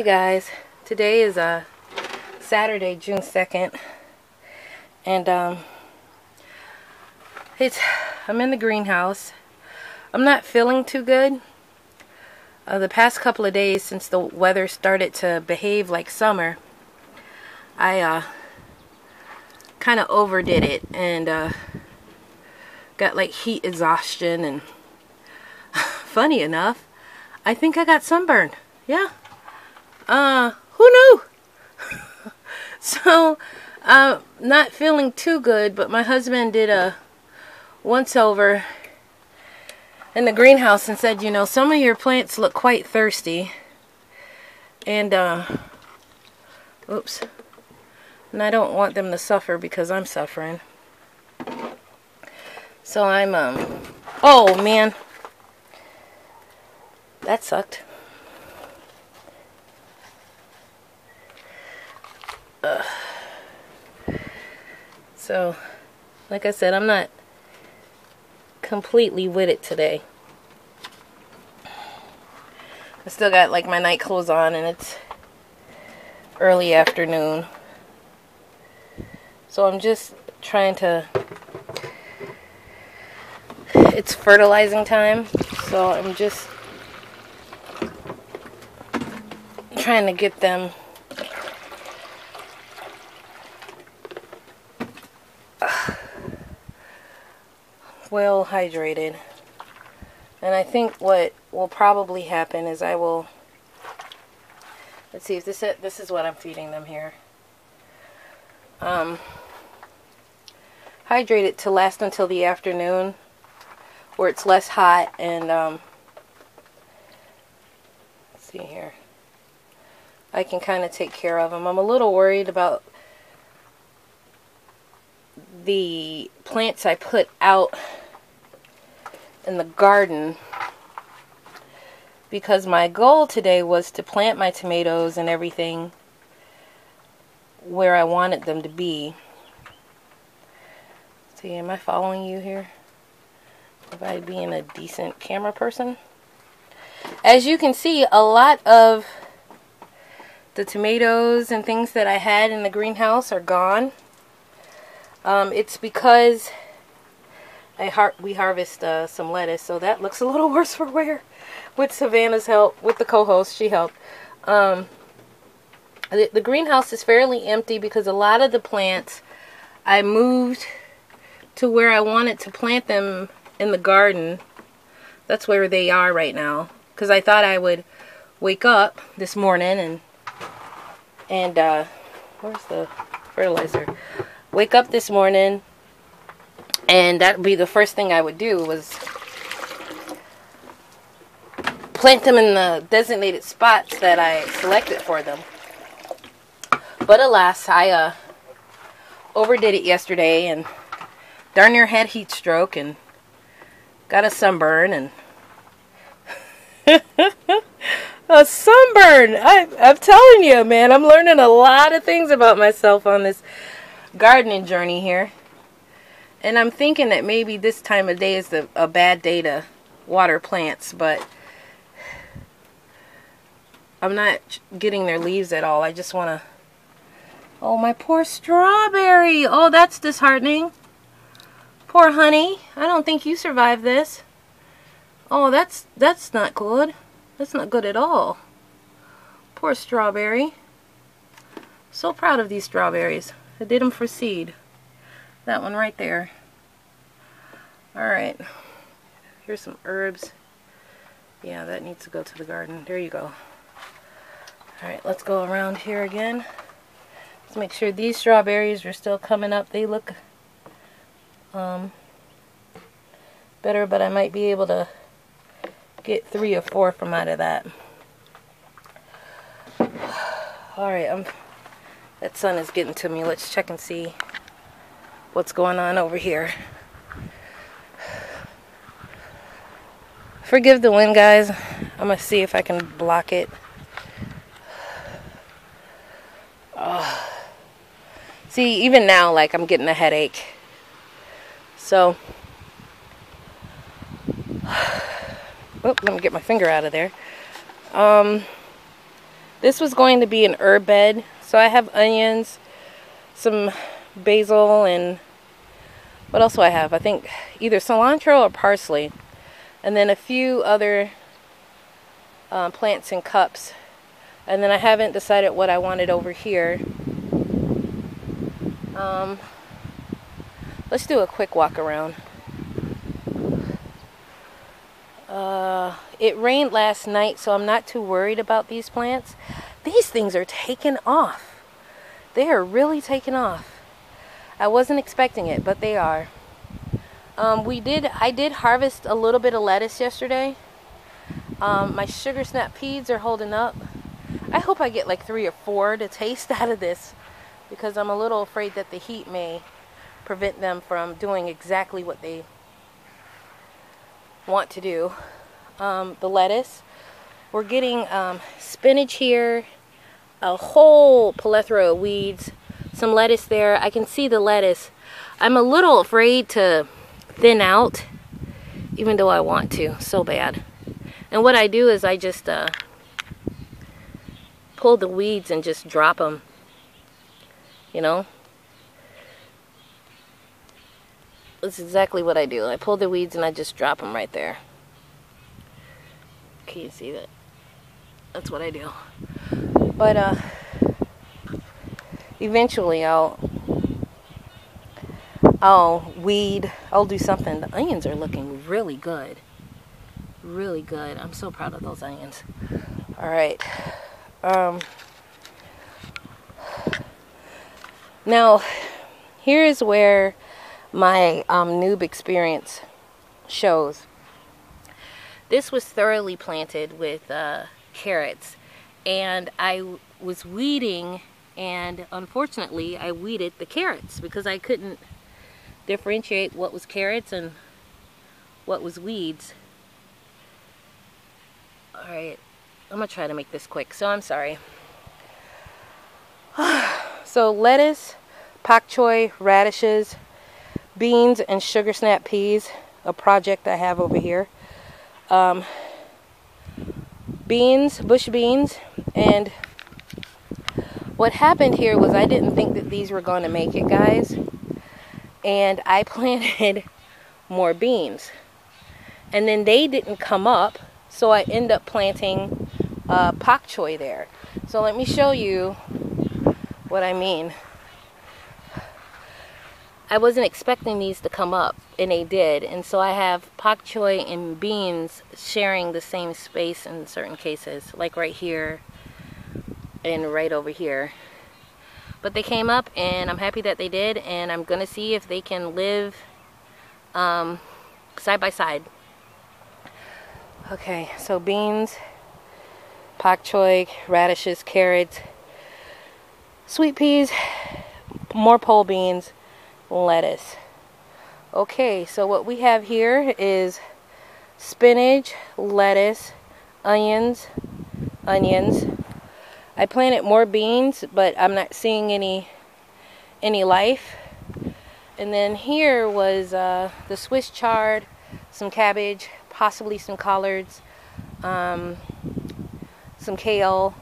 Hi guys, today is Saturday, June 2nd, and I'm in the greenhouse. I'm not feeling too good. The past couple of days since the weather started to behave like summer, I kind of overdid it and got like heat exhaustion, and funny enough, I think I got sunburned. Yeah. Who knew? So, not feeling too good, but my husband did a once over in the greenhouse and said, you know, some of your plants look quite thirsty. And, oops. And I don't want them to suffer because I'm suffering. So I'm, oh man. That sucked. So, like I said, I'm not completely with it today. I still got like my night clothes on and it's early afternoon. So I'm just trying to, it's fertilizing time, so I'm just trying to get them well hydrated. And I think what will probably happen is I will, let's see if this is what I'm feeding them here. Hydrate it to last until the afternoon where it's less hot, and let's see here, I can kind of take care of them. I'm a little worried about the plants I put out in the garden, because my goal today was to plant my tomatoes and everything where I wanted them to be. See, am I following you here? Am I being a decent camera person? As you can see, a lot of the tomatoes and things that I had in the greenhouse are gone. It's because we harvest some lettuce, so that looks a little worse for wear. With Savannah's help, with the co-host, she helped. The greenhouse is fairly empty because a lot of the plants I moved to where I wanted to plant them in the garden. That's where they are right now, because I thought I would wake up this morning and where's the fertilizer? Wake up this morning, and that would be the first thing I would do, was plant them in the designated spots that I selected for them. But alas, I overdid it yesterday and darn near had heat stroke and got a sunburn, and a sunburn! I'm telling you, man, I'm learning a lot of things about myself on this gardening journey here. And I'm thinking that maybe this time of day is a bad day to water plants, but I'm not getting their leaves at all. I just want to... Oh, my poor strawberry! Oh, that's disheartening. Poor honey. I don't think you survived this. Oh, that's not good. That's not good at all. Poor strawberry. So proud of these strawberries. I did them for seed. That one right there. Alright. Here's some herbs. Yeah, that needs to go to the garden. There you go. Alright, let's go around here again. Let's make sure these strawberries are still coming up. They look better, but I might be able to get 3 or 4 from out of that. Alright, that sun is getting to me. Let's check and see what's going on over here. Forgive the wind, guys. I'm going to see if I can block it. Oh. See, even now, like, I'm getting a headache. So, oh, let me get my finger out of there. This was going to be an herb bed. So I have onions, some basil, and what else do I have? I think either cilantro or parsley. And then a few other plants in cups. And then I haven't decided what I wanted over here. Let's do a quick walk around. It rained last night, so I'm not too worried about these plants. These things are taking off. They are really taking off. I wasn't expecting it, but they are. I did harvest a little bit of lettuce yesterday. My sugar snap peas are holding up. I hope I get like 3 or 4 to taste out of this, because I'm a little afraid that the heat may prevent them from doing exactly what they want to do. The lettuce, we're getting spinach here, a whole plethora of weeds, some lettuce there. I can see the lettuce. I'm a little afraid to thin out, even though I want to so bad. And what I do is I just pull the weeds and just drop them, you know. That's exactly what I do. I pull the weeds and I just drop them right there. Can you see that? That's what I do. But eventually I'll weed. I'll do something. The onions are looking really good. Really good. I'm so proud of those onions. All right. Now, here is where my noob experience shows. This was thoroughly planted with carrots, and I was weeding, and unfortunately I weeded the carrots because I couldn't differentiate what was carrots and what was weeds. Alright, I'm gonna try to make this quick, so I'm sorry. So lettuce, pak choi, radishes, beans, and sugar snap peas, a project I have over here. Beans, bush beans, and what happened here was I didn't think that these were going to make it, guys, and I planted more beans, and then they didn't come up, so I end up planting pak choi there. So let me show you what I mean. I wasn't expecting these to come up, and they did. And so I have pak choi and beans sharing the same space in certain cases, like right here and right over here. But they came up, and I'm happy that they did, and I'm gonna see if they can live side by side. Okay, so beans, pak choi, radishes, carrots, sweet peas, more pole beans, lettuce. Okay, so what we have here is spinach, lettuce, onions. I planted more beans, but I'm not seeing any life. And then here was the Swiss chard, some cabbage, possibly some collards, some kale.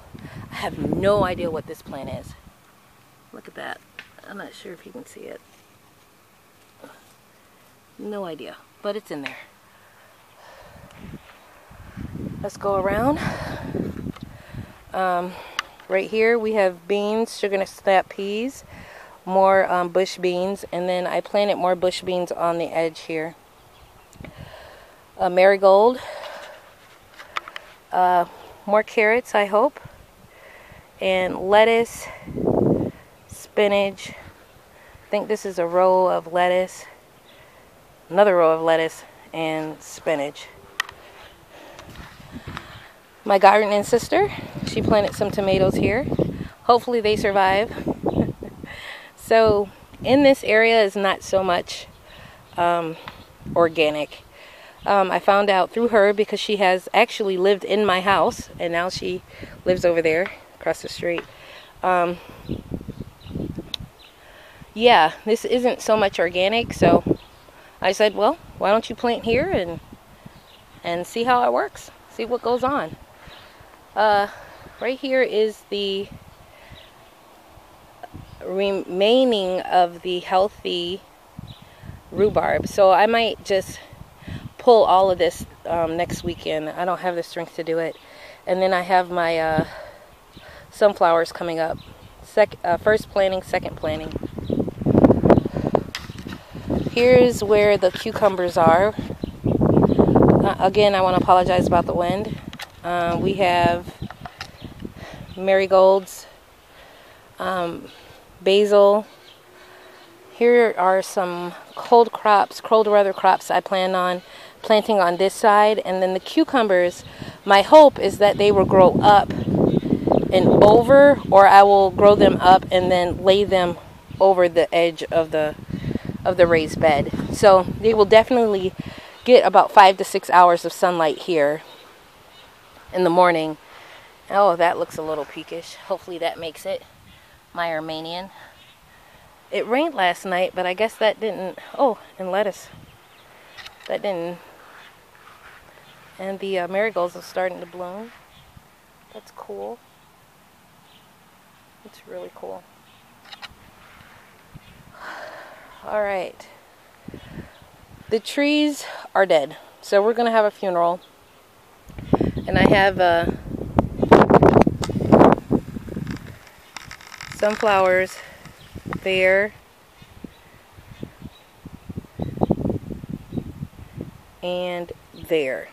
I have no idea what this plant is. Look at that. I'm not sure if you can see it. No idea, but it's in there. Let's go around. Right here we have beans, sugar snap peas, more bush beans, and then I planted more bush beans on the edge here. Marigold, more carrots, I hope, and lettuce, spinach. I think this is a row of lettuce, another row of lettuce, and spinach. My gardening sister, she planted some tomatoes here. Hopefully they survive. So in this area is not so much organic. I found out through her because she has actually lived in my house, and now she lives over there across the street. Yeah, this isn't so much organic, so I said, well, why don't you plant here and see how it works, see what goes on. right here is the remaining of the healthy rhubarb. So I might just pull all of this next weekend. I don't have the strength to do it. And then I have my sunflowers coming up. First planting, second planting. Here's where the cucumbers are. Again, I want to apologize about the wind. We have marigolds, basil. Here are some cold weather crops I plan on planting on this side. And then the cucumbers, my hope is that they will grow up and over, or I will grow them up and then lay them over the edge of the raised bed. So they will definitely get about 5 to 6 hours of sunlight here in the morning. Oh, that looks a little peakish. Hopefully that makes it. My Armenian. It rained last night, but I guess that didn't. Oh, and lettuce. That didn't. And the marigolds are starting to bloom. That's cool. It's really cool. All right. The trees are dead, so we're gonna have a funeral. And I have sunflowers there, and there.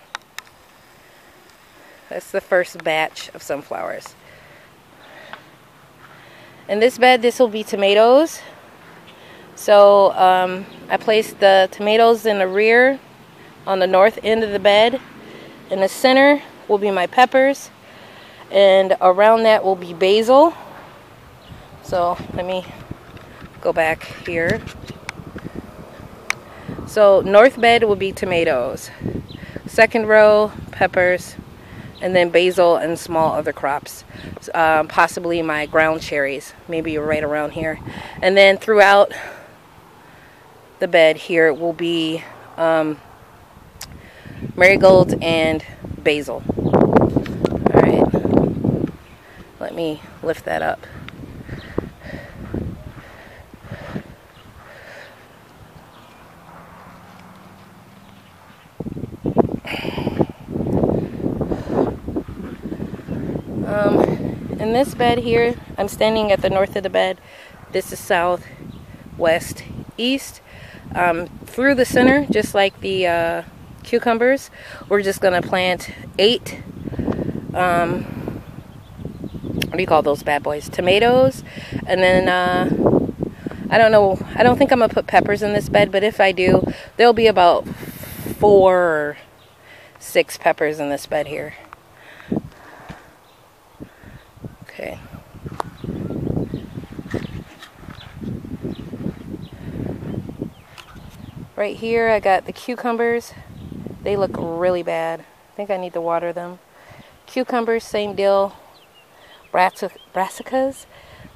That's the first batch of sunflowers. In this bed, this will be tomatoes. So I placed the tomatoes in the rear on the north end of the bed. In the center will be my peppers, and around that will be basil. So let me go back here. So north bed will be tomatoes, second row peppers, and then basil and small other crops, possibly my ground cherries, maybe right around here. And then throughout the bed here will be marigolds and basil. All right, let me lift that up. In this bed here, I'm standing at the north of the bed. This is south, west, east. Through the center, just like the cucumbers, we're just going to plant 8, what do you call those bad boys? Tomatoes. And then, I don't know, I don't think I'm going to put peppers in this bed, but if I do, there'll be about 4 or 6 peppers in this bed here. Okay. Right here I got the cucumbers. They look really bad. I think I need to water them. Cucumbers, same deal. Brassicas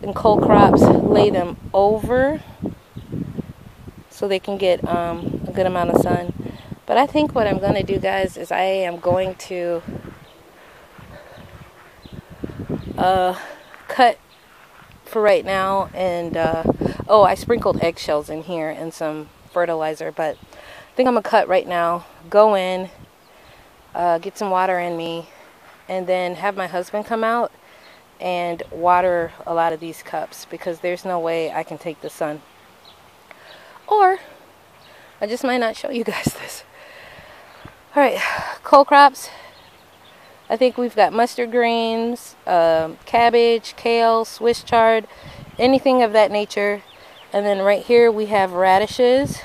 and cold crops, lay them over so they can get a good amount of sun. But I think what I'm going to do, guys, is I am going to cut for right now. And oh, I sprinkled eggshells in here and some fertilizer, but I think I'm gonna cut right now, go in, get some water in me, and then have my husband come out and water a lot of these cups, because there's no way I can take the sun. Or I just might not show you guys this. Alright, cold crops. I think we've got mustard greens, cabbage, kale, Swiss chard, anything of that nature. And then right here we have radishes,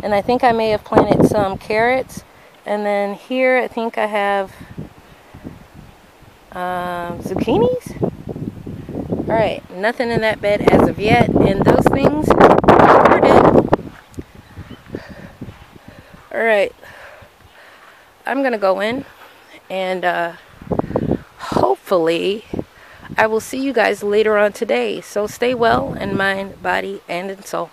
and I think I may have planted some carrots. And then here I think I have zucchinis. Alright, nothing in that bed as of yet, and those things are dead. Alright, I'm gonna go in, and hopefully I will see you guys later on today. So stay well in mind, body, and in soul.